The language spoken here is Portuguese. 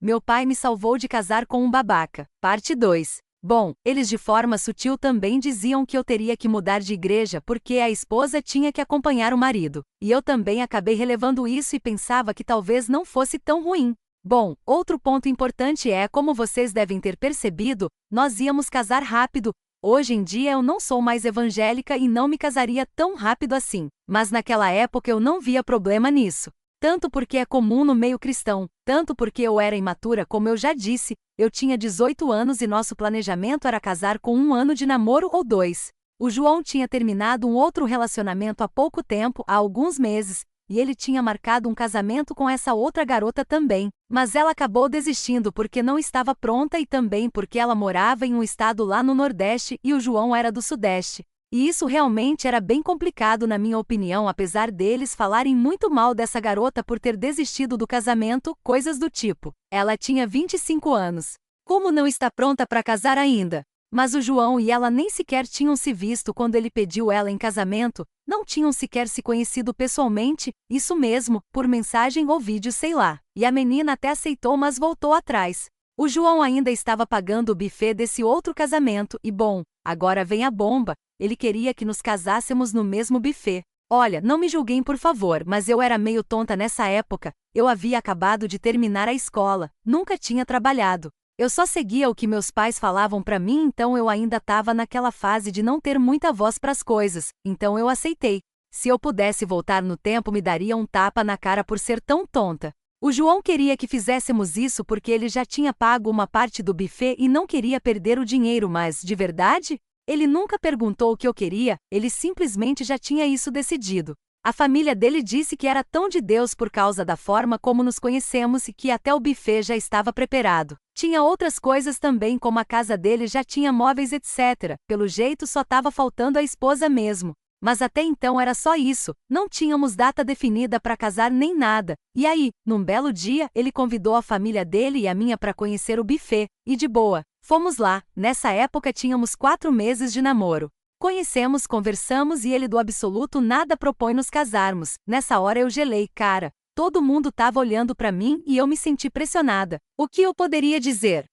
Meu pai me salvou de casar com um babaca. Parte 2. Bom, eles de forma sutil também diziam que eu teria que mudar de igreja porque a esposa tinha que acompanhar o marido. E eu também acabei relevando isso e pensava que talvez não fosse tão ruim. Bom, outro ponto importante é, como vocês devem ter percebido, nós íamos casar rápido. Hoje em dia eu não sou mais evangélica e não me casaria tão rápido assim. Mas naquela época eu não via problema nisso. Tanto porque é comum no meio cristão, tanto porque eu era imatura, como eu já disse, eu tinha 18 anos e nosso planejamento era casar com 1 ano de namoro ou 2. O João tinha terminado um outro relacionamento há pouco tempo, há alguns meses, e ele tinha marcado um casamento com essa outra garota também, mas ela acabou desistindo porque não estava pronta e também porque ela morava em um estado lá no Nordeste e o João era do Sudeste. E isso realmente era bem complicado na minha opinião, apesar deles falarem muito mal dessa garota por ter desistido do casamento, coisas do tipo. Ela tinha 25 anos. Como não está pronta para casar ainda? Mas o João e ela nem sequer tinham se visto quando ele pediu ela em casamento, não tinham sequer se conhecido pessoalmente, isso mesmo, por mensagem ou vídeo sei lá. E a menina até aceitou, mas voltou atrás. O João ainda estava pagando o buffet desse outro casamento e bom, agora vem a bomba. Ele queria que nos casássemos no mesmo buffet. Olha, não me julguem por favor, mas eu era meio tonta nessa época, eu havia acabado de terminar a escola, nunca tinha trabalhado. Eu só seguia o que meus pais falavam pra mim, então eu ainda estava naquela fase de não ter muita voz pras coisas, então eu aceitei. Se eu pudesse voltar no tempo me daria um tapa na cara por ser tão tonta. O João queria que fizéssemos isso porque ele já tinha pago uma parte do buffet e não queria perder o dinheiro, mas, de verdade? Ele nunca perguntou o que eu queria, ele simplesmente já tinha isso decidido. A família dele disse que era tão de Deus por causa da forma como nos conhecemos e que até o buffet já estava preparado. Tinha outras coisas também, como a casa dele já tinha móveis etc. Pelo jeito só estava faltando a esposa mesmo. Mas até então era só isso, não tínhamos data definida para casar nem nada. E aí, num belo dia, ele convidou a família dele e a minha para conhecer o buffet, e de boa. Fomos lá, nessa época tínhamos 4 meses de namoro. Conhecemos, conversamos e ele do absoluto nada propõe nos casarmos. Nessa hora eu gelei, cara. Todo mundo tava olhando pra mim e eu me senti pressionada. O que eu poderia dizer?